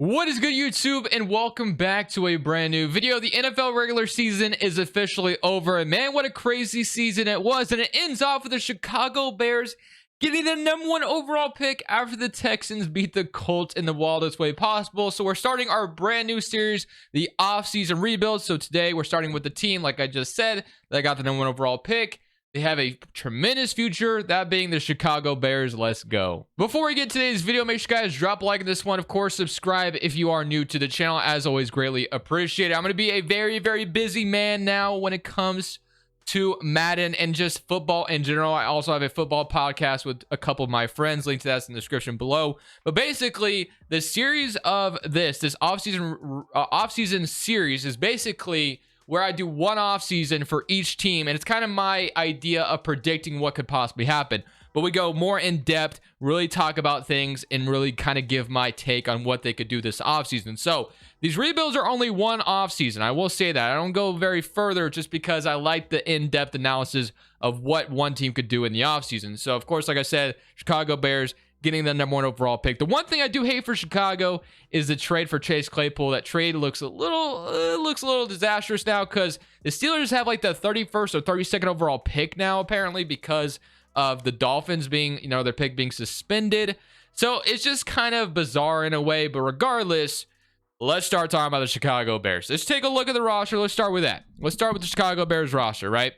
What is good, YouTube, and welcome back to a brand new video. The NFL regular season is officially over, and man, what a crazy season it was. And it ends off with the Chicago Bears getting the #1 overall pick after the Texans beat the Colts in the wildest way possible. So we're starting our brand new series, the offseason rebuild. So today we're starting with the team, like I just said, that got the #1 overall pick. They have a tremendous future, that being the Chicago Bears. Let's go. Before we get to today's video, make sure you guys drop a like on this one. Of course, subscribe if you are new to the channel. As always, greatly appreciate it. I'm going to be a very busy man now when it comes to Madden and just football in general. I also have a football podcast with a couple of my friends. Link to that's in the description below. But basically, the series of this offseason series is basically where I do one off season for each team, and it's kind of my idea of predicting what could possibly happen. But we go more in depth, really talk about things, and really kind of give my take on what they could do this offseason. So these rebuilds are only one offseason. I will say that. I don't go very further just because I like the in-depth analysis of what one team could do in the offseason. So, of course, like I said, Chicago Bears getting the #1 overall pick. The one thing I do hate for Chicago is the trade for Chase Claypool. That trade looks a little disastrous now because the Steelers have like the 31st or 32nd overall pick now, apparently, because of the Dolphins being, their pick being suspended. So it's just kind of bizarre in a way. But regardless, let's start talking about the Chicago Bears. Let's take a look at the roster. Let's start with that. Let's start with the Chicago Bears roster, right?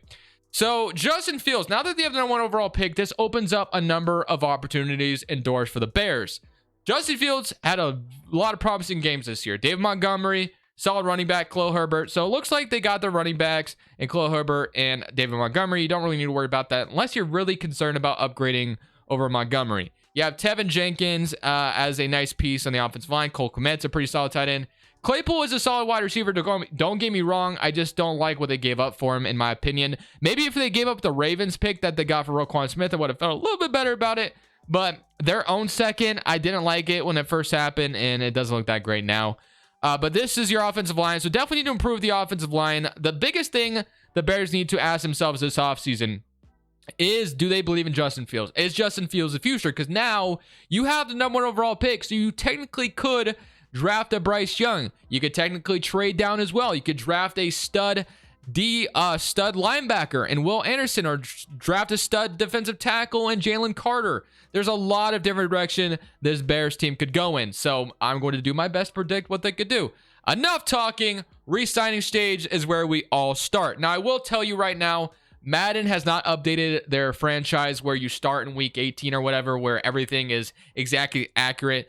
So Justin Fields, now that they have the #1 overall pick, this opens up a number of opportunities and doors for the Bears. Justin Fields had a lot of promising games this year. David Montgomery, solid running back, Khalil Herbert. So it looks like they got their running backs in Khalil Herbert and David Montgomery. You don't really need to worry about that unless you're really concerned about upgrading over Montgomery. You have Tevin Jenkins as a nice piece on the offensive line. Cole Kmet's a pretty solid tight end. Claypool is a solid wide receiver. Don't get me wrong. I just don't like what they gave up for him, in my opinion. Maybe if they gave up the Ravens pick that they got for Roquan Smith, I would have felt a little bit better about it. But their own second, I didn't like it when it first happened, and it doesn't look that great now. But this is your offensive line, so definitely need to improve the offensive line. The biggest thing the Bears need to ask themselves this offseason is, do they believe in Justin Fields? Is Justin Fields the future? Because now you have the #1 overall pick, so you technically could draft a Bryce Young. You could technically trade down as well. You could draft a stud linebacker and Will Anderson, or draft a stud defensive tackle and Jalen Carter. There's a lot of different direction this Bears team could go in. So I'm going to do my best to predict what they could do. Enough talking. Re-signing stage is where we all start. Now, I will tell you right now, Madden has not updated their franchise where you start in week 18 or whatever, where everything is exactly accurate.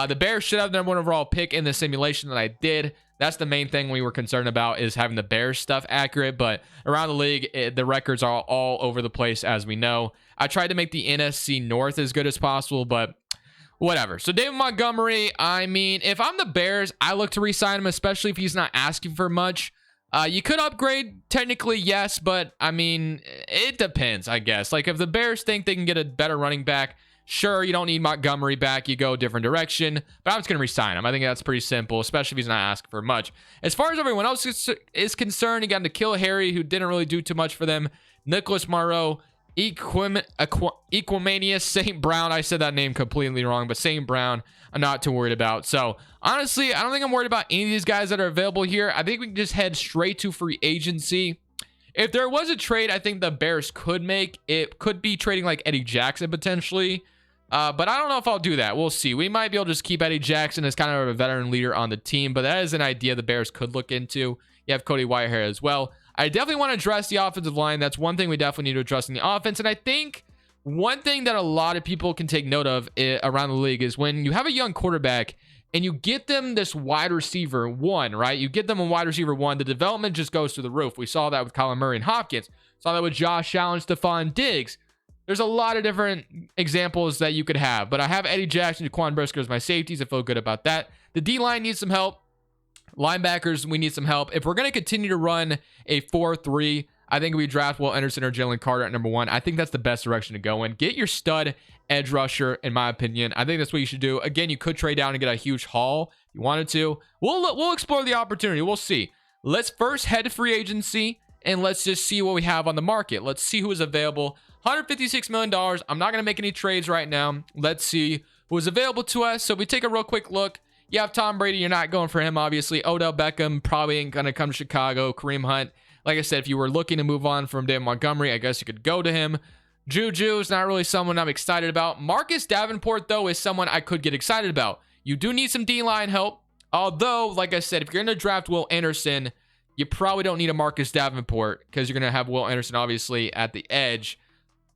The Bears should have the #1 overall pick in the simulation that I did. That's the main thing we were concerned about, is having the Bears stuff accurate. But around the league, the records are all over the place, as we know. I tried to make the NFC North as good as possible, but whatever. So David Montgomery, I mean, if I'm the Bears, I look to re-sign him, especially if he's not asking for much. You could upgrade, technically, yes, but I mean, it depends, I guess. Like, if the Bears think they can get a better running back, sure, you don't need Montgomery back. You go a different direction. But I'm just going to re-sign him. I think that's pretty simple, especially if he's not asking for much. As far as everyone else is concerned, you got N'Keal Harry, who didn't really do too much for them. Nicholas Morrow, Equimanius St. Brown. I said that name completely wrong, but St. Brown, I'm not too worried about. So, honestly, I don't think I'm worried about any of these guys that are available here. I think we can just head straight to free agency. If there was a trade I think the Bears could make, it could be trading like Eddie Jackson potentially. But I don't know if I'll do that. We'll see. We might be able to just keep Eddie Jackson as kind of a veteran leader on the team, but that is an idea the Bears could look into. You have Cody Whitehair as well. I definitely want to address the offensive line. That's one thing we definitely need to address in the offense. And I think one thing that a lot of people can take note of around the league is when you have a young quarterback and you get them this wide receiver one, right? You get them a wide receiver one, the development just goes through the roof. We saw that with Kyler Murray and Hopkins. Saw that with Josh Allen, Stephon Diggs. There's a lot of different examples that you could have, but I have Eddie Jackson, Jaquan Brisker as my safeties. I feel good about that. The D-line needs some help. Linebackers, we need some help. If we're going to continue to run a 4-3, I think we draft Will Anderson or Jalen Carter at #1. I think that's the best direction to go in. Get your stud edge rusher, in my opinion. I think that's what you should do. Again, you could trade down and get a huge haul if you wanted to. We'll explore the opportunity. We'll see. Let's first head to free agency, and let's just see what we have on the market. Let's see who is available. $156 million. I'm not going to make any trades right now. Let's see who is available to us. So if we take a real quick look, You have Tom Brady. You're not going for him, obviously. Odell Beckham probably ain't going to come to Chicago. Kareem Hunt. Like I said, if you were looking to move on from David Montgomery, I guess you could go to him. Juju is not really someone I'm excited about. Marcus Davenport, though, is someone I could get excited about. You do need some D-line help. Although, like I said, if you're going to draft Will Anderson, you probably don't need a Marcus Davenport because you're going to have Will Anderson, obviously, at the edge.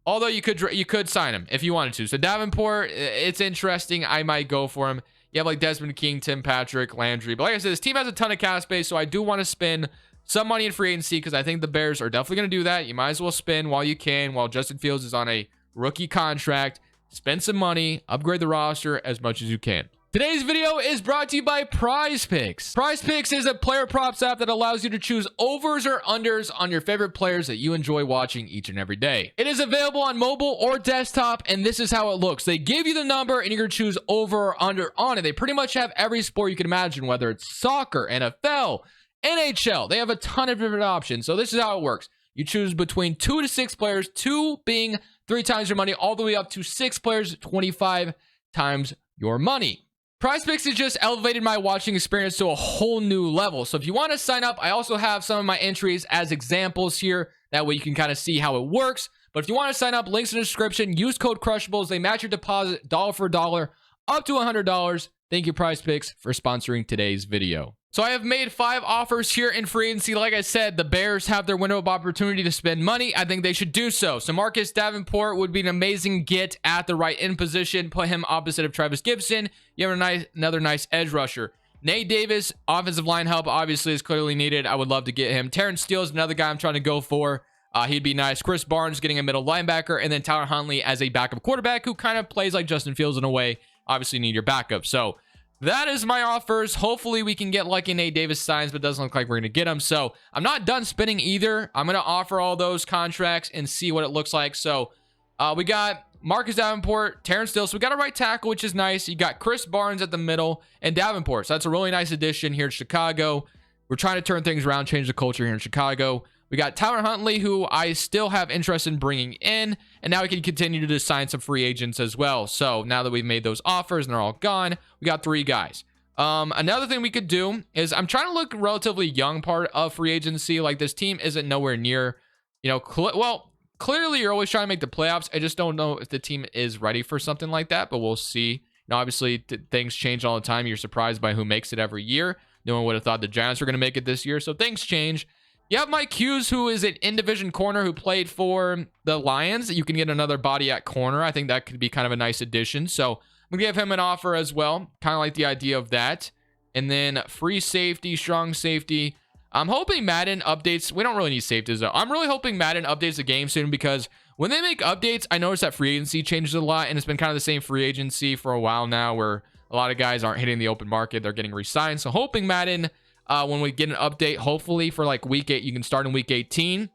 Although you could sign him if you wanted to. So Davenport, it's interesting. I might go for him. You have like Desmond King, Tim Patrick, Landry. But like I said, this team has a ton of cap space, so I do want to spend some money in free agency because I think the Bears are definitely going to do that. You might as well spend while you can, while Justin Fields is on a rookie contract. Spend some money, upgrade the roster as much as you can. Today's video is brought to you by Prize Picks. Prize Picks is a player props app that allows you to choose overs or unders on your favorite players that you enjoy watching each and every day. It is available on mobile or desktop, and this is how it looks. They give you the number, and you're going to choose over or under on it. They pretty much have every sport you can imagine, whether it's soccer, NFL, NHL. They have a ton of different options. So this is how it works. You choose between 2 to 6 players, 2 being 3 times your money, all the way up to 6 players, 25 times your money. PrizePicks has just elevated my watching experience to a whole new level. So if you want to sign up, I also have some of my entries as examples here. That way you can kind of see how it works. But if you want to sign up, links in the description. Use code Crushables. They match your deposit dollar for dollar up to $100. Thank you, PrizePicks, for sponsoring today's video. So I have made 5 offers here in free agency. Like I said, the Bears have their window of opportunity to spend money. I think they should do so. So Marcus Davenport would be an amazing get at the right end position. Put him opposite of Travis Gibson. You have another nice edge rusher. Nate Davis, offensive line help, obviously is clearly needed. I would love to get him. Terrence Steele is another guy I'm trying to go for. He'd be nice. Chris Barnes getting a middle linebacker. And then Tyler Huntley as a backup quarterback who kind of plays like Justin Fields in a way. Obviously need your backup. So that is my offers. Hopefully we can get lucky Nate Davis signs, but it doesn't look like we're going to get him. So I'm not done spinning either. I'm going to offer all those contracts and see what it looks like. So we got Marcus Davenport, Terrence Steele. So we got a right tackle, which is nice. You got Chris Barnes at the middle and Davenport. So that's a really nice addition here in Chicago. We're trying to turn things around, change the culture here in Chicago. We got Tyler Huntley, who I still have interest in bringing in. And now we can continue to sign some free agents as well. So now that we've made those offers and they're all gone, we got 3 guys. Another thing we could do is I'm trying to look relatively young part of free agency. Like this team isn't nowhere near, clearly you're always trying to make the playoffs. I just don't know if the team is ready for something like that, but we'll see. Now, obviously, things change all the time. You're surprised by who makes it every year. No one would have thought the Giants were going to make it this year. So things change. You have Mike Hughes, who is an in-division corner who played for the Lions. You can get another body at corner. I think that could be kind of a nice addition. So I'm going to give him an offer as well. Kind of like the idea of that. And then free safety, strong safety. I'm hoping Madden updates. We don't really need safeties, though. I'm really hoping Madden updates the game soon because when they make updates, I notice that free agency changes a lot. And it's been kind of the same free agency for a while now where a lot of guys aren't hitting the open market. They're getting re-signed. So hoping Madden... when we get an update, hopefully for like week 8, you can start in week 18.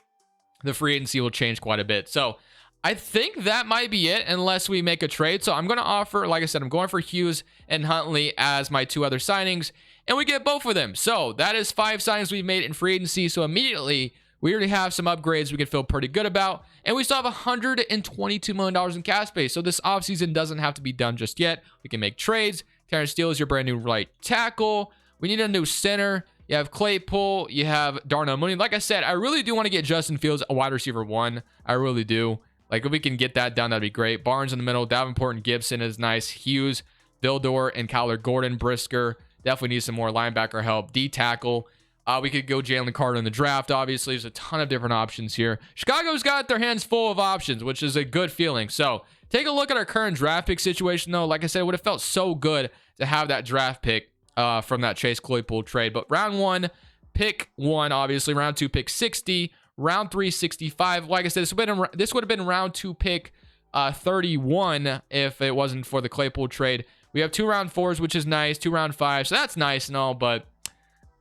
The free agency will change quite a bit. So I think that might be it unless we make a trade. So I'm going to offer, like I said, I'm going for Hughes and Huntley as my 2 other signings. And we get both of them. So that is 5 signings we've made in free agency. So immediately we already have some upgrades we can feel pretty good about. And we still have $122 million in cap space. So this offseason doesn't have to be done just yet. We can make trades. Terrence Steele is your brand new right tackle. We need a new center. You have Claypool. You have Darnell Mooney. Like I said, I really do want to get Justin Fields a wide receiver 1. I really do. Like, if we can get that done, that'd be great. Barnes in the middle. Davenport and Gibson is nice. Hughes, Vildor, and Kyler Gordon. Brisker. Definitely need some more linebacker help. D-tackle. We could go Jalen Carter in the draft, obviously. There's a ton of different options here. Chicago's got their hands full of options, which is a good feeling. So, take a look at our current draft pick situation, though. Like I said, it would have felt so good to have that draft pick from that Chase Claypool trade. But round 1, pick 1, obviously. Round 2, pick 60. Round 3, 65. Like I said, this would have been round 2, pick 31 if it wasn't for the Claypool trade. We have 2 round 4s, which is nice. 2 round 5s. So that's nice and all, but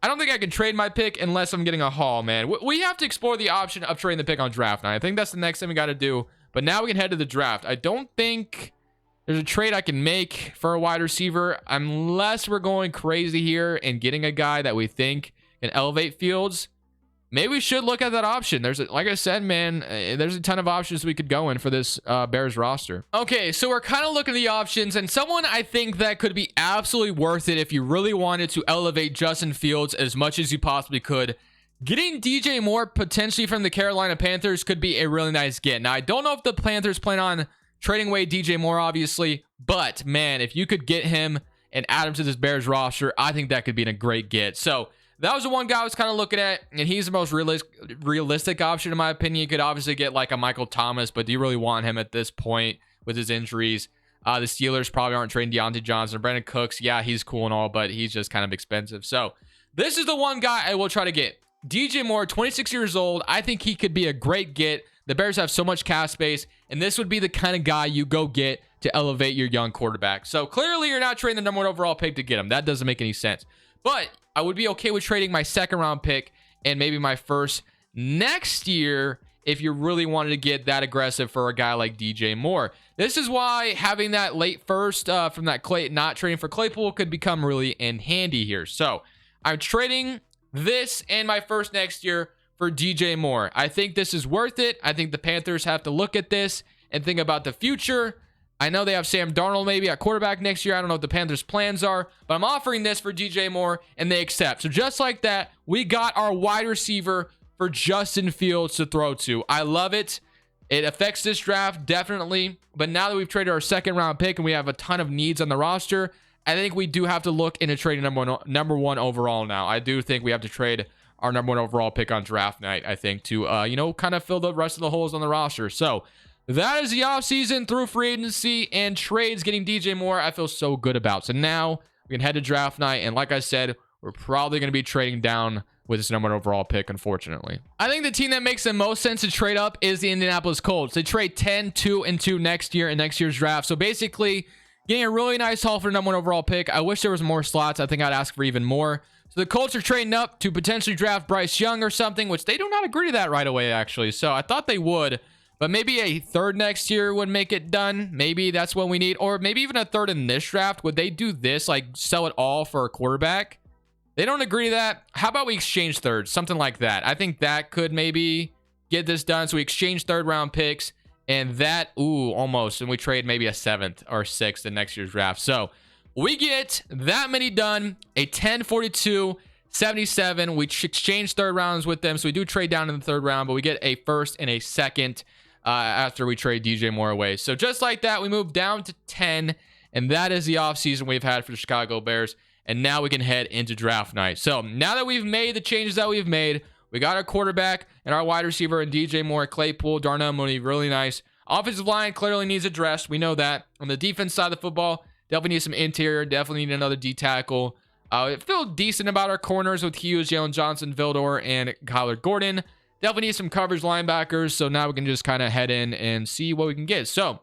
I don't think I can trade my pick unless I'm getting a haul, man. We have to explore the option of trading the pick on draft night. I think that's the next thing we got to do. But now we can head to the draft. I don't think there's a trade I can make for a wide receiver unless we're going crazy here and getting a guy that we think can elevate Fields. maybe we should look at that option. Like I said, man, there's a ton of options we could go in for this Bears roster. Okay, so we're kind of looking at the options, and someone I think that could be absolutely worth it if you really wanted to elevate Justin Fields as much as you possibly could. Getting DJ Moore potentially from the Carolina Panthers could be a really nice get. Now, I don't know if the Panthers plan on trading away DJ Moore, obviously, but man, if you could get him and add him to this Bears roster, I think that could be a great get. So that was the one guy I was kind of looking at, and he's the most realistic option in my opinion. You could obviously get like a Michael Thomas, but do you really want him at this point with his injuries? The Steelers probably aren't trading Deontay Johnson. Brandon Cooks, yeah, he's cool and all, but he's just kind of expensive. So this is the one guy I will try to get. DJ Moore, 26 years old. I think he could be a great get. The Bears have so much cap space, and this would be the kind of guy you go get to elevate your young quarterback. So clearly you're not trading the #1 overall pick to get him. That doesn't make any sense. But I would be okay with trading my 2nd round pick and maybe my 1st next year if you really wanted to get that aggressive for a guy like DJ Moore. This is why having that late 1st from that not trading for Claypool could become really in handy here. So I'm trading this and my 1st next year for DJ Moore. I think this is worth it. I think the Panthers have to look at this and think about the future. I know they have Sam Darnold maybe at quarterback next year. I don't know what the Panthers' plans are, but I'm offering this for DJ Moore, and they accept. So just like that, we got our wide receiver for Justin Fields to throw to. I love it. It affects this draft, definitely. But now that we've traded our 2nd round pick and we have a ton of needs on the roster, I think we do have to look into trading number one overall now. I do think we have to trade our #1 overall pick on draft night, I think, to, kind of fill the rest of the holes on the roster. So that is the offseason through free agency and trades. Getting DJ Moore, I feel so good about. So now we can head to draft night. And like I said, we're probably going to be trading down with this #1 overall pick, unfortunately. I think the team that makes the most sense to trade up is the Indianapolis Colts. They trade 10, 2, and 2 next year in next year's draft. So basically, getting a really nice haul for the #1 overall pick. I wish there was more slots. I think I'd ask for even more. So the Colts are trading up to potentially draft Bryce Young or something, which they do not agree to that right away, actually. So I thought they would, but maybe a 3rd next year would make it done. Maybe that's what we need, or maybe even a 3rd in this draft. Would they do this, like sell it all for a quarterback? They don't agree to that. How about we exchange 3rds, something like that? I think that could maybe get this done. So we exchange 3rd round picks, and that, almost, and we trade maybe a 7th or 6th in next year's draft. So we get that many done, a 10, 42, 77. We exchange 3rd rounds with them. So we do trade down in the 3rd round, but we get a 1st and a 2nd after we trade DJ Moore away. So just like that, we move down to 10, and that is the offseason we've had for the Chicago Bears. And now we can head into draft night. So now that we've made the changes that we've made, we got our quarterback and our wide receiver and DJ Moore, Claypool, Darnell Mooney, really nice. Offensive line clearly needs addressed. We know that. On the defense side of the football, definitely need some interior, definitely need another D tackle. It feel decent about our corners with Hughes, Jalen Johnson, Vildor, and Kyler Gordon. Definitely need some coverage linebackers. So now we can just kind of head in and see what we can get. So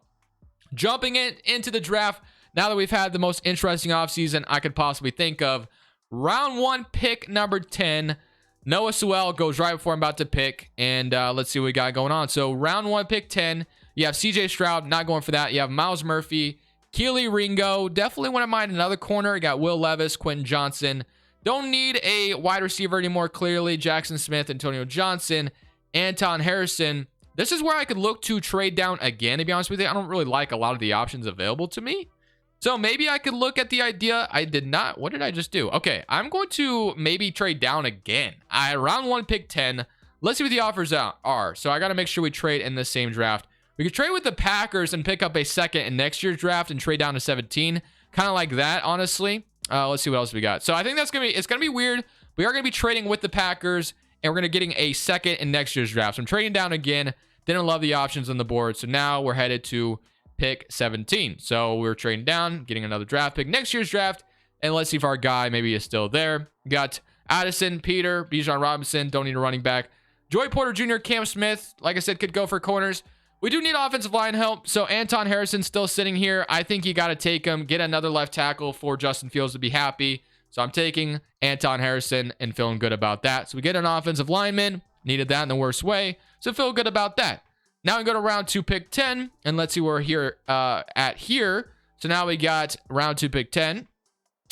jumping into the draft, now that we've had the most interesting offseason I could possibly think of, round 1, pick number 10. Noah Sewell goes right before I'm about to pick, and let's see what we got going on. So round 1, pick 10. You have CJ Stroud, not going for that. You have Miles Murphy, Keely Ringo. Definitely wouldn't mind another corner. You got Will Levis, Quentin Johnson. Don't need a wide receiver anymore, clearly. Jackson Smith, Antonio Johnson, Anton Harrison. This is where I could look to trade down again, to be honest with you. I don't really like a lot of the options available to me. So maybe I could look at the idea. I did not. What did I just do? Okay, I'm going to maybe trade down again. Round 1, pick 10. Let's see what the offers are. So I got to make sure we trade in the same draft. We could trade with the Packers and pick up a 2nd in next year's draft and trade down to 17. Kind of like that, honestly. Let's see what else we got. So I think it's going to be weird. We are going to be trading with the Packers, and we're going to getting a 2nd in next year's draft. So I'm trading down again. Didn't love the options on the board. So now we're headed to pick 17. So we're trading down, getting another draft pick next year's draft, and let's see if our guy maybe is still there. We got Addison, Peter, Bijan Robinson, don't need a running back. Joy Porter Jr., Cam Smith, like I said, could go for corners. We do need offensive line help, so Anton Harrison still sitting here. I think you got to take him, get another left tackle for Justin Fields to be happy. So I'm taking Anton Harrison and feeling good about that. So we get an offensive lineman, needed that in the worst way, so feel good about that. Now we go to round 2, pick 10, and let's see where we're here at here. So now we got round 2, pick 10,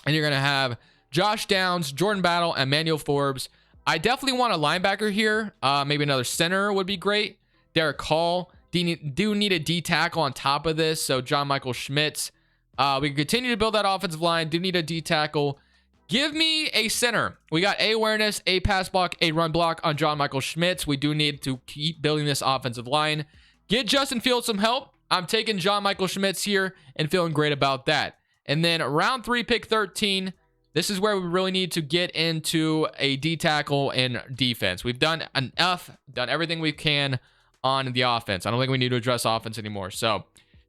and you're going to have Josh Downs, Jordan Battle, Emmanuel Forbes. I definitely want a linebacker here. Maybe another center would be great. Derek Hall. Do need a D tackle on top of this. So John Michael Schmitz. We can continue to build that offensive line. Do need a D tackle. Give me a center. We got A awareness, A pass block, A run block on John Michael Schmitz. We do need to keep building this offensive line. Get Justin Fields some help. I'm taking John Michael Schmitz here and feeling great about that. And then round 3, pick 13. This is where we really need to get into a D tackle and defense. We've done enough, done everything we can on the offense. I don't think we need to address offense anymore. So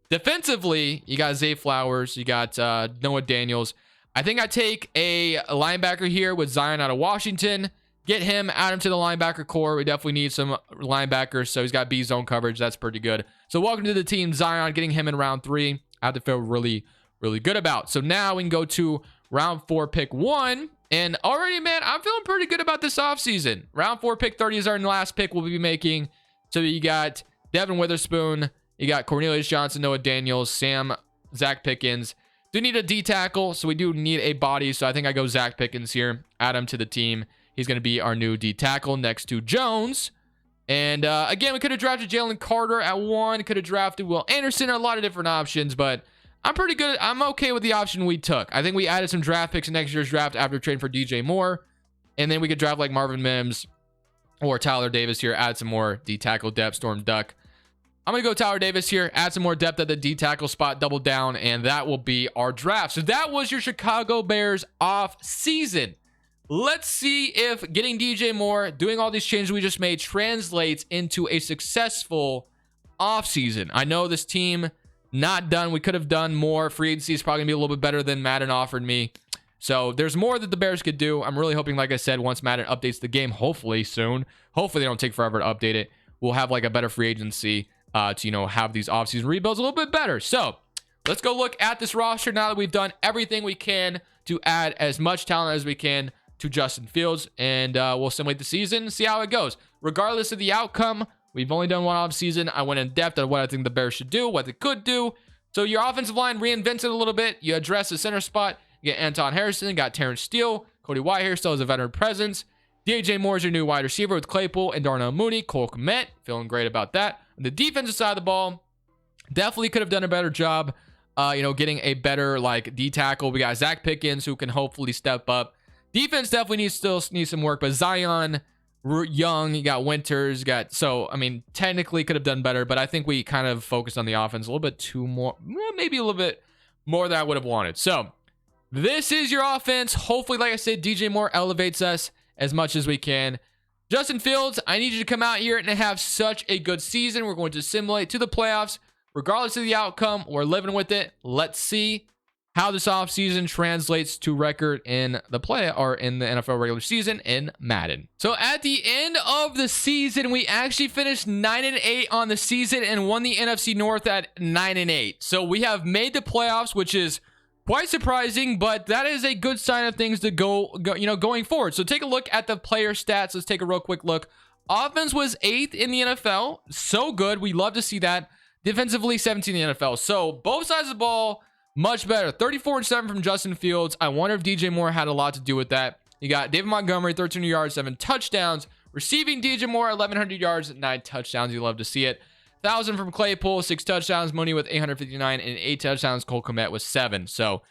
defensively, you got Zay Flowers, you got Noah Daniels. I think I take a linebacker here with Zion out of Washington. Get him, add him to the linebacker core. We definitely need some linebackers. So he's got B zone coverage. That's pretty good. So welcome to the team, Zion. Getting him in round 3, I have to feel really, really good about. So now we can go to round 4, pick 1. And already, man, I'm feeling pretty good about this offseason. Round 4, pick 30 is our last pick we'll be making. So you got Devin Witherspoon. You got Cornelius Johnson, Noah Daniels, Zach Pickens. Do need a D tackle, so we do need a body. So I think I go Zach Pickens here. Add him to the team. He's going to be our new D tackle next to Jones. And again, we could have drafted Jalen Carter at 1. Could have drafted Will Anderson. A lot of different options, but I'm pretty good. I'm okay with the option we took. I think we added some draft picks in next year's draft after trading for DJ Moore. And then we could draft like Marvin Mims or Tyler Davis here. Add some more D tackle depth. Storm Duck. I'm going to go Tyler Davis here, add some more depth at the D tackle spot, double down, and that will be our draft. So that was your Chicago Bears off season. Let's see if getting DJ Moore, doing all these changes we just made, translates into a successful off season. I know this team not done. We could have done more. Free agency is probably going to be a little bit better than Madden offered me. So there's more that the Bears could do. I'm really hoping, like I said, once Madden updates the game, hopefully soon, hopefully they don't take forever to update it, we'll have like a better free agency to, have these offseason rebuilds a little bit better. So let's go look at this roster now that we've done everything we can to add as much talent as we can to Justin Fields. And we'll simulate the season, see how it goes. Regardless of the outcome, we've only done one offseason. I went in depth on what I think the Bears should do, what they could do. So your offensive line reinvents it a little bit. You address the center spot. You get Anton Harrison, got Terrence Steele. Cody Whitehair still has a veteran presence. DJ Moore is your new wide receiver with Claypool and Darnell Mooney. Cole Kmet, feeling great about that. On the defensive side of the ball, definitely could have done a better job, getting a better D tackle. We got Zach Pickens who can hopefully step up. Defense definitely still needs some work, but Zion, Young, you got Winters, technically could have done better, but I think we kind of focused on the offense a little bit maybe a little bit more than I would have wanted. So this is your offense. Hopefully, like I said, DJ Moore elevates us as much as we can. Justin Fields, I need you to come out here and have such a good season. We're going to simulate to the playoffs. Regardless of the outcome, we're living with it. Let's see how this offseason translates to record in the in the NFL regular season in Madden. So at the end of the season, we actually finished 9-8 on the season and won the NFC North at 9-8. So we have made the playoffs, which is quite surprising, but that is a good sign of things to going forward. So take a look at the player stats. Let's take a real quick look. Offense was 8th in the NFL. So good. We love to see that. Defensively, 17th in the NFL. So both sides of the ball, much better. 34-7 from Justin Fields. I wonder if DJ Moore had a lot to do with that. You got David Montgomery, 1,300 yards, 7 touchdowns. Receiving DJ Moore, 1,100 yards, 9 touchdowns. You love to see it. 1,000 from Claypool, 6 touchdowns. Mooney with 859 and 8 touchdowns. Cole Kmet with 7. So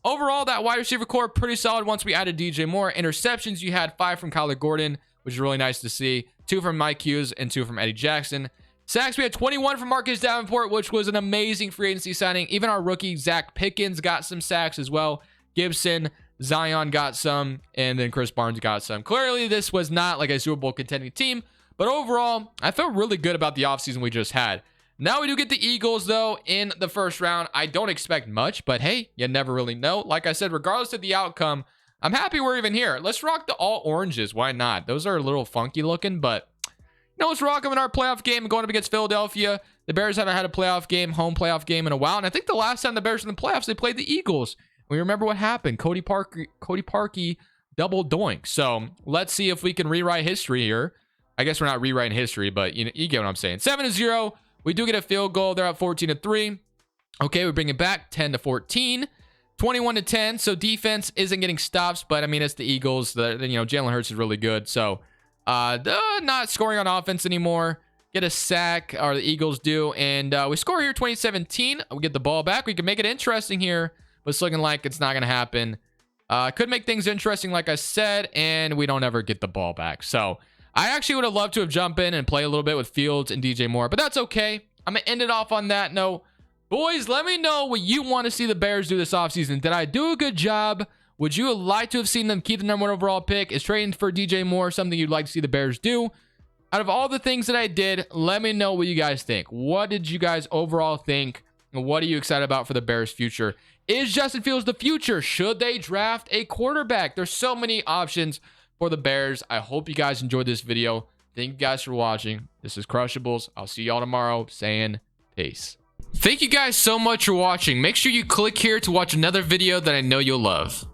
overall, that wide receiver core pretty solid once we added DJ Moore. Interceptions, you had 5 from Kyler Gordon, which is really nice to see. 2 from Mike Hughes and 2 from Eddie Jackson. Sacks, we had 21 from Marcus Davenport, which was an amazing free agency signing. Even our rookie, Zach Pickens, got some sacks as well. Gibson, Zion got some, and then Chris Barnes got some. Clearly, this was not like a Super Bowl contending team, but overall, I felt really good about the offseason we just had. Now we do get the Eagles, though, in the first round. I don't expect much, but hey, you never really know. Like I said, regardless of the outcome, I'm happy we're even here. Let's rock the all oranges. Why not? Those are a little funky looking, but let's rock them in our playoff game going up against Philadelphia. The Bears haven't had a home playoff game in a while, and I think the last time the Bears were in the playoffs, they played the Eagles. We remember what happened. Cody Parkey double doink. So let's see if we can rewrite history here. I guess we're not rewriting history, but you get what I'm saying. 7-0. We do get a field goal. They're at 14-3. Okay, we bring it back 10-14. 21-10. So defense isn't getting stops, but I mean, it's the Eagles. Jalen Hurts is really good. So they're not scoring on offense anymore. Get a sack, or the Eagles do, and we score here 2017. We get the ball back. We can make it interesting here, but it's looking like it's not going to happen. Could make things interesting, like I said, and we don't ever get the ball back. So I actually would have loved to have jumped in and play a little bit with Fields and DJ Moore, but that's okay. I'm going to end it off on that note. Boys, let me know what you want to see the Bears do this offseason. Did I do a good job? Would you like to have seen them keep the #1 overall pick? Is trading for DJ Moore something you'd like to see the Bears do? Out of all the things that I did, let me know what you guys think. What did you guys overall think? And what are you excited about for the Bears' future? Is Justin Fields the future? Should they draft a quarterback? There's so many options for the Bears. I hope you guys enjoyed this video. Thank you guys for watching. This is Crushables. I'll see y'all tomorrow, saying peace. Thank you guys so much for watching. Make sure you click here to watch another video that I know you'll love.